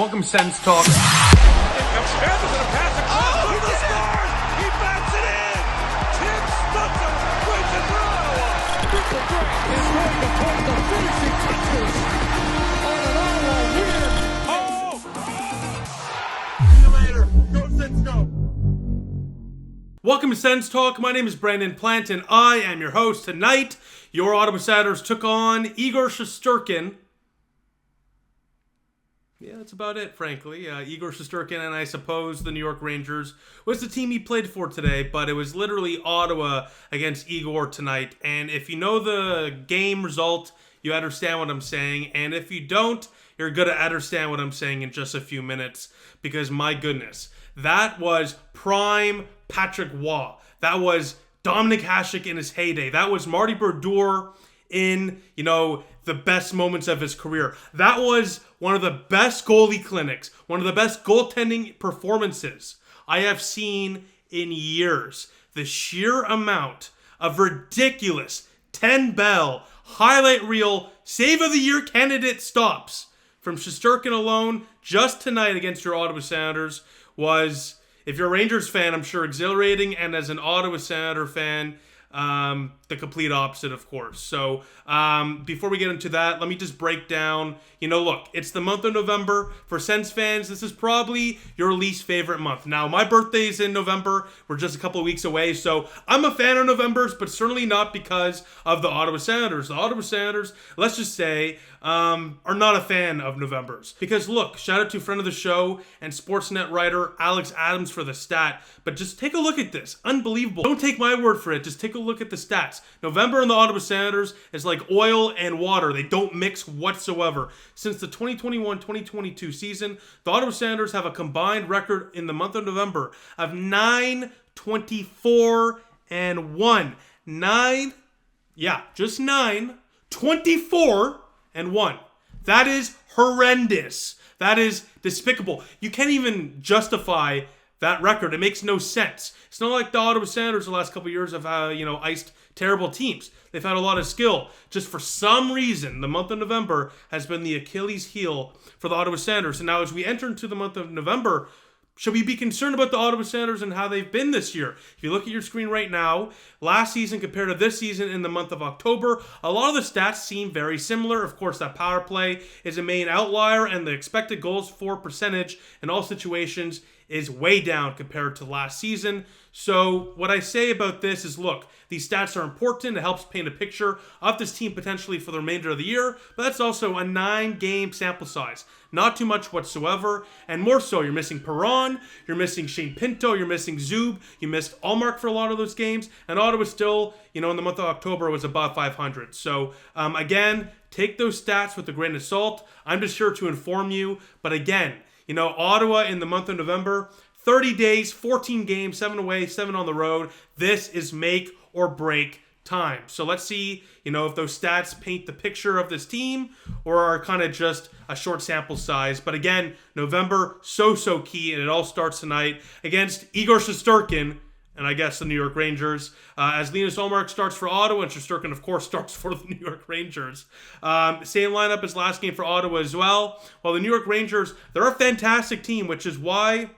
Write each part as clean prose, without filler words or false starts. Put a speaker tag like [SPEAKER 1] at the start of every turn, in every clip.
[SPEAKER 1] Welcome, Sens Talk.
[SPEAKER 2] Here comes Sens with a pass across. Oh, he scores! He bats it in! Tim Stutzler wins it for Ottawa. Triple Grant is going to put the finishing touches on an Ottawa win. Oh! See you later. Go Sens, go!
[SPEAKER 1] Welcome to Sens Talk. My name is Brandon Plant, and I am your host. Tonight, your Ottawa Senators took on Igor Shesterkin. Yeah, that's about it, frankly. Igor Shesterkin and I suppose the New York Rangers was the team he played for today, but it was literally Ottawa against Igor tonight. And if you know the game result, you understand what I'm saying. And if you don't, you're going to understand what I'm saying in just a few minutes. Because my goodness, that was prime Patrick Waugh. That was Dominic Hasek in his heyday. That was Marty Brodeur in, the best moments of his career. That was one of the best goalie clinics, one of the best goaltending performances I have seen in years. The sheer amount of ridiculous 10-bell highlight reel save of the year candidate stops from Shesterkin alone just tonight against your Ottawa Senators was, if you're a Rangers fan, I'm sure exhilarating, and as an Ottawa Senator fan, the complete opposite, of course. So, before we get into that, let me just break down, look, it's the month of November. For Sens fans, this is probably your least favorite month. Now, my birthday is in November. We're just a couple of weeks away, so I'm a fan of Novembers, but certainly not because of the Ottawa Senators. The Ottawa Senators, let's just say, are not a fan of Novembers. Because look, shout out to friend of the show and Sportsnet writer Alex Adams for the stat, but just take a look at this. Unbelievable. Don't take my word for it. Just take a look at the stats. November in the Ottawa Senators is like oil and water. They don't mix whatsoever. Since the 2021-2022 season, the Ottawa Senators have a combined record in the month of November of 9-24-1. 24-1. That is horrendous. That is despicable. You can't even justify that record. It makes no sense. It's not like the Ottawa Senators the last couple of years have, iced terrible teams. They've had a lot of skill. Just for some reason, the month of November has been the Achilles heel for the Ottawa Senators. And now as we enter into the month of November, should we be concerned about the Ottawa Senators and how they've been this year? If you look at your screen right now, last season compared to this season in the month of October, a lot of the stats seem very similar. Of course, that power play is a main outlier, and the expected goals for percentage in all situations is way down compared to last season. So what I say about this is, look, these stats are important. It helps paint a picture of this team potentially for the remainder of the year, but that's also a 9-game sample size. Not too much whatsoever, and more so, you're missing Perron, you're missing Shane Pinto, you're missing Zub, you missed Allmark for a lot of those games, and Ottawa still, in the month of October was above 500. So, again, take those stats with a grain of salt. I'm just here to inform you, but again, Ottawa in the month of November, 30 days, 14 games, 7 away, 7 on the road. This is make or break time. So let's see, if those stats paint the picture of this team or are kind of just a short sample size. But again, November, so key, and it all starts tonight against Igor Shesterkin and I guess the New York Rangers. As Linus Ullmark starts for Ottawa, and Shesterkin, of course, starts for the New York Rangers. Same lineup as last game for Ottawa as well. While the New York Rangers, they're a fantastic team, which is why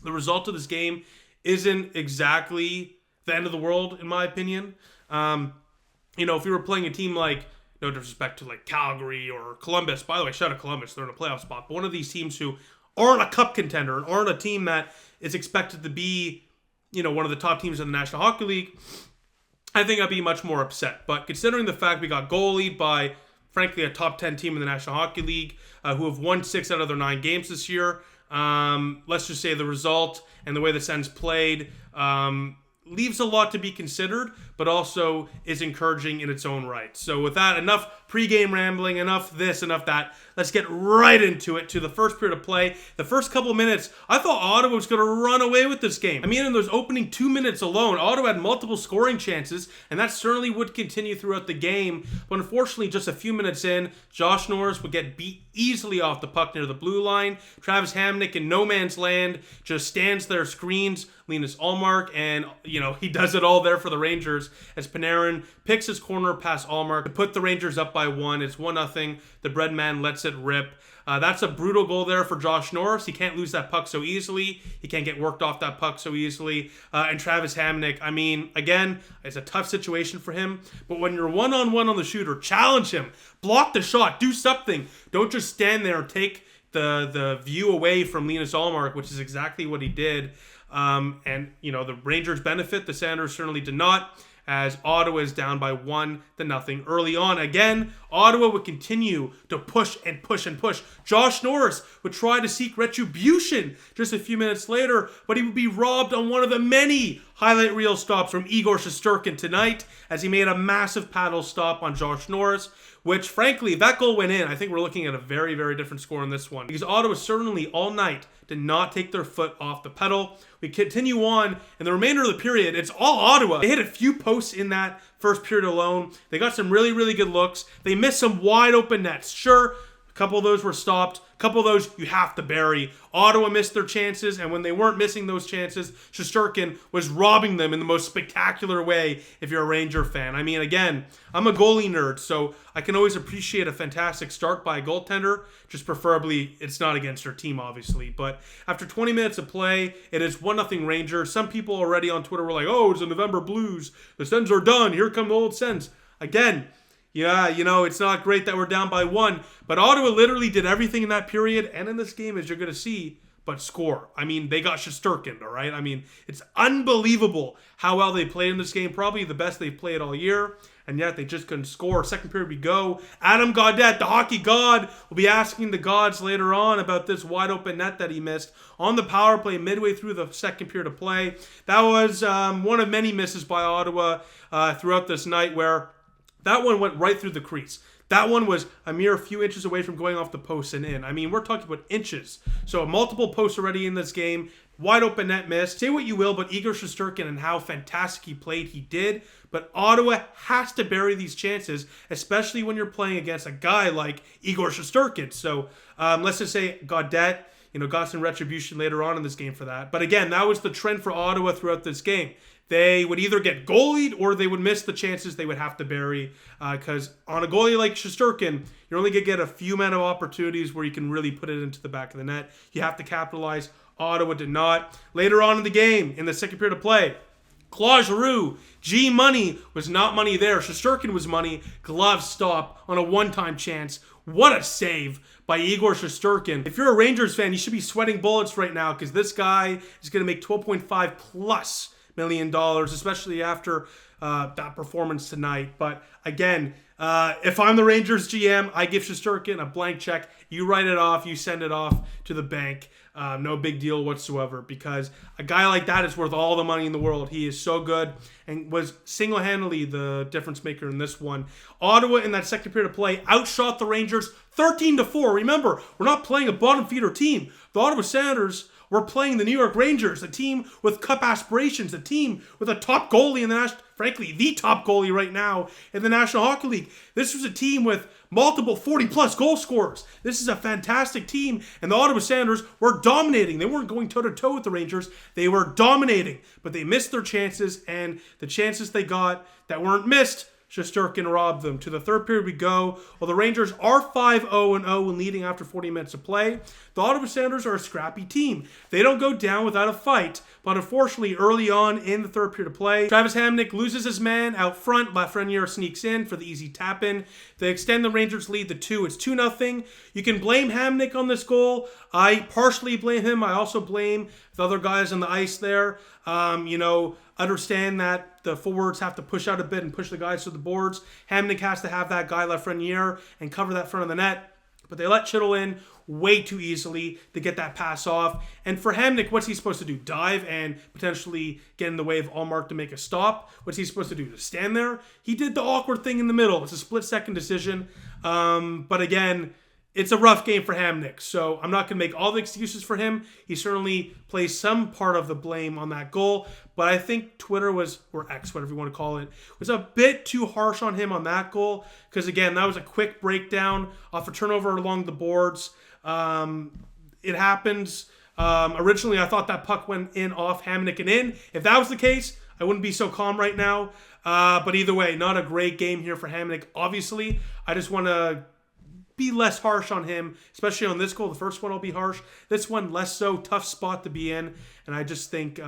[SPEAKER 1] the result of this game isn't exactly the end of the world, in my opinion. If we were playing a team like, no disrespect to like Calgary or Columbus, by the way, shout out Columbus, they're in a playoff spot, but one of these teams who aren't a cup contender and aren't a team that is expected to be, one of the top teams in the National Hockey League, I think I'd be much more upset. But considering the fact we got goalied by, frankly, a top 10 team in the National Hockey League, who have won 6 out of their 9 games this year, let's just say the result and the way the Sens played leaves a lot to be considered, but also is encouraging in its own right. So with that, enough pregame rambling, enough this, enough that. Let's get right into it, to the first period of play. The first couple of minutes, I thought Ottawa was going to run away with this game. I mean, in those opening 2 minutes alone, Ottawa had multiple scoring chances, and that certainly would continue throughout the game. But unfortunately, just a few minutes in, Josh Norris would get beat easily off the puck near the blue line. Travis Hamonic in no man's land just stands there, screens Linus Ullmark, and, he does it all there for the Rangers as Panarin picks his corner past Ullmark to put the Rangers up by 1. It's 1-0. The bread man lets it rip. That's a brutal goal there for Josh Norris. He can't lose that puck so easily. He can't get worked off that puck so easily. And Travis Hamonic, I mean, again, it's a tough situation for him. But when you're one-on-one on the shooter, challenge him. Block the shot. Do something. Don't just stand there and take the view away from Linus Ullmark, which is exactly what he did. And, you know, the Rangers benefit. The Senators certainly did not, as Ottawa is down by 1-0 early on. Again, Ottawa would continue to push and push and push. Josh Norris would try to seek retribution just a few minutes later, but he would be robbed on one of the many highlight reel stops from Igor Shesterkin tonight, as he made a massive paddle stop on Josh Norris, which, frankly, if that goal went in, I think we're looking at a very, very different score in this one, because Ottawa certainly all night did not take their foot off the pedal. We continue on, and the remainder of the period, it's all Ottawa. They hit a few posts in that first period alone. They got some really, really good looks. They missed some wide open nets. Sure, a couple of those were stopped. A couple of those you have to bury. Ottawa missed their chances, and when they weren't missing those chances, Shesterkin was robbing them in the most spectacular way if you're a Ranger fan. I mean, again, I'm a goalie nerd, so I can always appreciate a fantastic start by a goaltender, just preferably it's not against their team, obviously. But after 20 minutes of play, it is 1-0 Rangers. Some people already on Twitter were like, oh, it's the November Blues. The Sens are done. Here come the old Sens. Again, yeah, you know, it's not great that we're down by 1, but Ottawa literally did everything in that period and in this game, as you're going to see, but score. I mean, they got Shesterkin, all right? I mean, it's unbelievable how well they played in this game, probably the best they've played all year, and yet they just couldn't score. Second period we go. Adam Gaudette, the hockey god, will be asking the gods later on about this wide open net that he missed on the power play midway through the second period of play. That was one of many misses by Ottawa throughout this night, where that one went right through the crease. That one was a mere few inches away from going off the post and in. I mean, we're talking about inches. So multiple posts already in this game. Wide open net miss. Say what you will, but Igor Shesterkin and how fantastic he played, he did. But Ottawa has to bury these chances, especially when you're playing against a guy like Igor Shesterkin. So let's just say Gaudette, you know, got some retribution later on in this game for that. But again, that was the trend for Ottawa throughout this game. They would either get goalied or they would miss the chances they would have to bury. Because on a goalie like Shesterkin, you're only going to get a few amount of opportunities where you can really put it into the back of the net. You have to capitalize. Ottawa did not. Later on in the game, in the second period of play, Claude Giroux, G money was not money there. Shesterkin was money. Glove stop on a one-time chance. What a save by Igor Shesterkin. If you're a Rangers fan, you should be sweating bullets right now, because this guy is going to make $12.5 plus million, especially after that performance tonight. But again, if I'm the Rangers GM, I give Shesterkin a blank check. You write it off, you send it off to the bank. No big deal whatsoever, because a guy like that is worth all the money in the world. He is so good and was single-handedly the difference maker in this one. Ottawa, in that second period of play, outshot the Rangers 13-4. Remember, we're not playing a bottom feeder team. The Ottawa Senators were playing the New York Rangers, a team with cup aspirations, a team with a top goalie in the frankly, the top goalie right now in the National Hockey League. This was a team with multiple 40-plus goal scorers. This is a fantastic team, and the Ottawa Senators were dominating. They weren't going toe-to-toe with the Rangers. They were dominating, but they missed their chances, and the chances they got that weren't missed, Shesterkin robbed them. To the third period we go. Well, the Rangers are 5-0-0 and leading after 40 minutes of play. The Ottawa Senators are a scrappy team. They don't go down without a fight, but unfortunately, early on in the third period of play, Travis Hamonic loses his man out front. Lafreniere sneaks in for the easy tap-in. They extend the Rangers' lead to 2. It's 2-0. You can blame Hamonic on this goal. I partially blame him. I also blame the other guys on the ice there. Understand that the forwards have to push out a bit and push the guys to the boards. Hamonic has to have that guy Lafreniere and cover that front of the net. But they let Chittle in way too easily to get that pass off. And for Hamonic, what's he supposed to do? Dive and potentially get in the way of Ullmark to make a stop? What's he supposed to do? To stand there? He did the awkward thing in the middle. It's a split-second decision. But again, it's a rough game for Hamonic, so I'm not going to make all the excuses for him. He certainly plays some part of the blame on that goal, but I think Twitter or X, whatever you want to call it, was a bit too harsh on him on that goal, because again, that was a quick breakdown off a turnover along the boards. It happens. Originally, I thought that puck went in off Hamonic and in. If that was the case, I wouldn't be so calm right now. But either way, not a great game here for Hamonic, obviously. I just want to be less harsh on him, especially on this goal. The first one I'll be harsh. This one, less so. Tough spot to be in. And I just think,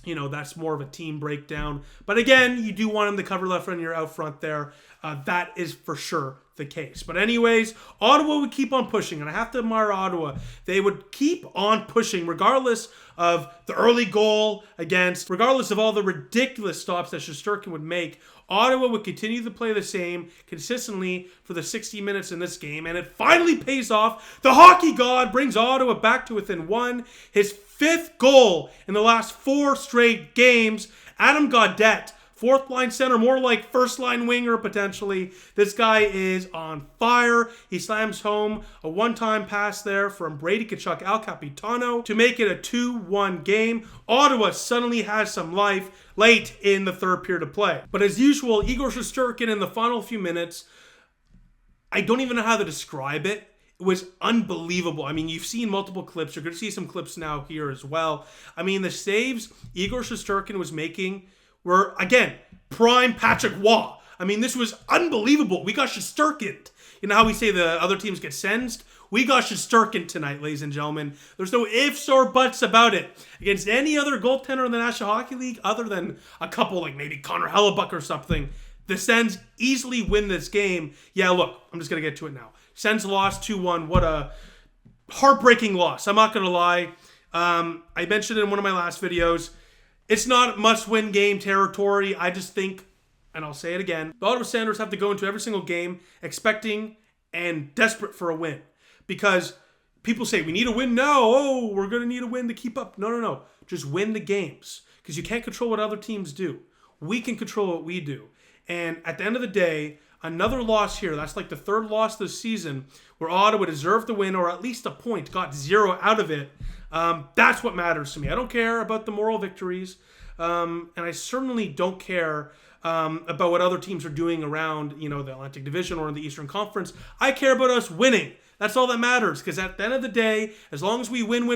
[SPEAKER 1] that's more of a team breakdown. But again, you do want him to cover left when you're out front there. That is for sure the case. But anyways, Ottawa would keep on pushing. And I have to admire Ottawa. They would keep on pushing regardless of the early goal regardless of all the ridiculous stops that Shesterkin would make. Ottawa would continue to play the same consistently for the 60 minutes in this game, and it finally pays off. The hockey god brings Ottawa back to within one. His 5th goal in the last 4 straight games. Adam Gaudette, 4th line center, more like 1st line winger potentially. This guy is on fire. He slams home a one-time pass there from Brady Tkachuk, Al Capitano, to make it a 2-1 game. Ottawa suddenly has some life late in the 3rd period of play. But as usual, Igor Shesterkin in the final few minutes, I don't even know how to describe it. It was unbelievable. I mean, you've seen multiple clips. You're going to see some clips now here as well. I mean, the saves Igor Shesterkin was making were, again, prime Patrick Waugh. I mean, this was unbelievable. We got Shesterkin. You know how we say the other teams get sensed? We got Shesterkin tonight, ladies and gentlemen. There's no ifs or buts about it. Against any other goaltender in the National Hockey League, other than a couple like maybe Connor Hellebuck or something, the Sens easily win this game. Yeah, look, I'm just going to get to it now. Sens lost 2-1. What a heartbreaking loss. I'm not going to lie. I mentioned it in one of my last videos. It's not must-win game territory. I just think, and I'll say it again, the Ottawa Senators have to go into every single game expecting and desperate for a win. Because people say, we need a win now. Oh, we're going to need a win to keep up. No. Just win the games. Because you can't control what other teams do. We can control what we do. And at the end of the day, another loss here. That's like the 3rd loss this season where Ottawa deserved the win or at least a point, got 0 out of it. That's what matters to me. I don't care about the moral victories. And I certainly don't care about what other teams are doing around, the Atlantic Division or in the Eastern Conference. I care about us winning. That's all that matters. Because at the end of the day, as long as we win,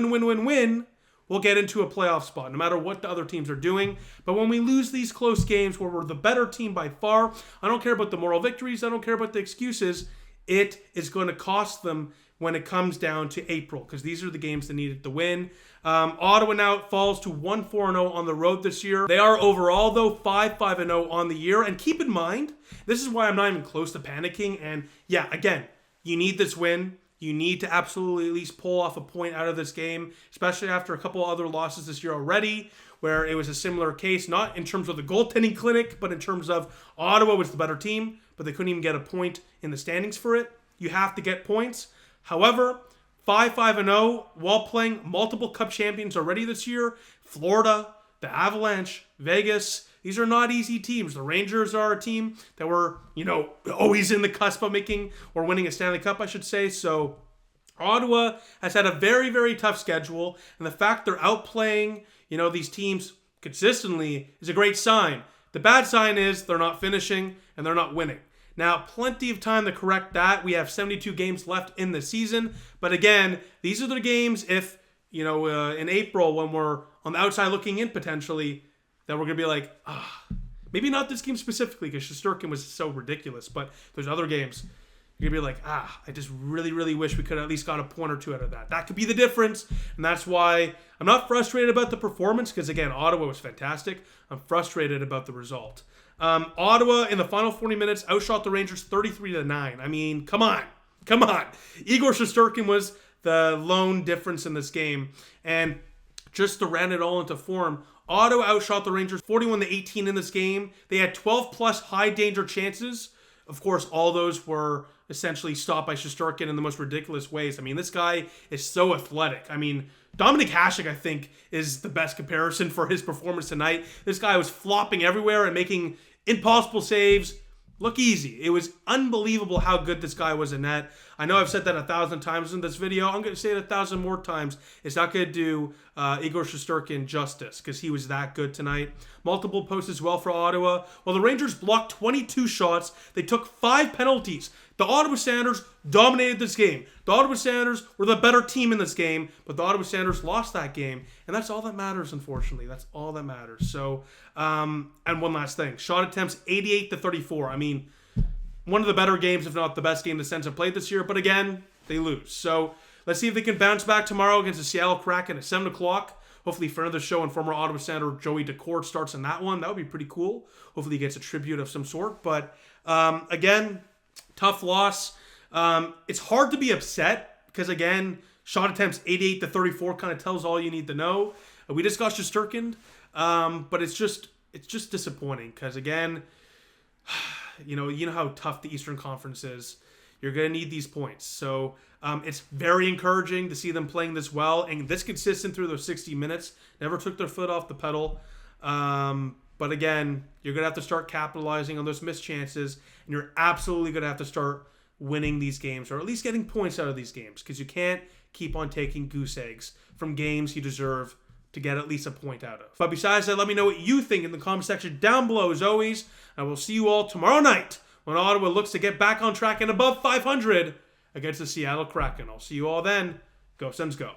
[SPEAKER 1] we'll get into a playoff spot, no matter what the other teams are doing. But when we lose these close games where we're the better team by far, I don't care about the moral victories. I don't care about the excuses. It is going to cost them when it comes down to April, because these are the games they needed to win. Ottawa now falls to 1-4-0 on the road this year. They are overall, though, 5-5-0 on the year. And keep in mind, this is why I'm not even close to panicking. And yeah, again, you need this win. You need to absolutely at least pull off a point out of this game, especially after a couple other losses this year already, where it was a similar case, not in terms of the goaltending clinic, but in terms of Ottawa was the better team, but they couldn't even get a point in the standings for it. You have to get points. However, 5-5-0 while playing multiple Cup champions already this year, Florida, the Avalanche, Vegas, these are not easy teams. The Rangers are a team that were, always in the cusp of making or winning a Stanley Cup, I should say. So Ottawa has had a very, very tough schedule. And the fact they're outplaying, these teams consistently is a great sign. The bad sign is they're not finishing and they're not winning. Now, plenty of time to correct that. We have 72 games left in the season. But again, these are the games if, in April when we're on the outside looking in potentially, that we're going to be like, maybe not this game specifically because Shesterkin was so ridiculous, but there's other games. You're going to be like, I just really, really wish we could have at least got a point or two out of that. That could be the difference, and that's why I'm not frustrated about the performance because, again, Ottawa was fantastic. I'm frustrated about the result. Ottawa, in the final 40 minutes, outshot the Rangers 33-9. I mean, come on. Igor Shesterkin was the lone difference in this game, and just to round it all into form, Ottawa outshot the Rangers 41-18 in this game. They had 12-plus high-danger chances. Of course, all those were essentially stopped by Shesterkin in the most ridiculous ways. I mean, this guy is so athletic. I mean, Dominic Hasek, I think, is the best comparison for his performance tonight. This guy was flopping everywhere and making impossible saves look easy. It was unbelievable how good this guy was in net. I know I've said that 1,000 times in this video. I'm going to say it 1,000 more times. It's not going to do Igor Shesterkin justice because he was that good tonight. Multiple posts as well for Ottawa. While the Rangers blocked 22 shots, they took 5 penalties. The Ottawa Senators dominated this game. The Ottawa Senators were the better team in this game, but the Ottawa Senators lost that game, and that's all that matters, unfortunately. That's all that matters. So, and one last thing. Shot attempts 88-34. I mean, one of the better games, if not the best game the Sens have played this year. But again, they lose. So let's see if they can bounce back tomorrow against the Seattle Kraken at 7 o'clock. Hopefully for another show, and former Ottawa Senator Joey Decourt starts in that one. That would be pretty cool. Hopefully he gets a tribute of some sort. But again, tough loss. It's hard to be upset because, again, shot attempts 88-34 kind of tells all you need to know. We discussed Shesterkin, but it's just disappointing because, again, you know how tough the Eastern Conference is. You're going to need these points. So it's very encouraging to see them playing this well and this consistent through those 60 minutes. Never took their foot off the pedal. But again, you're going to have to start capitalizing on those missed chances, and you're absolutely going to have to start winning these games, or at least getting points out of these games, because you can't keep on taking goose eggs from games you deserve to get at least a point out of. But besides that, let me know what you think in the comment section down below as always. I will see you all tomorrow night when Ottawa looks to get back on track and above 500 against the Seattle Kraken. I'll see you all then. Go Sens, go.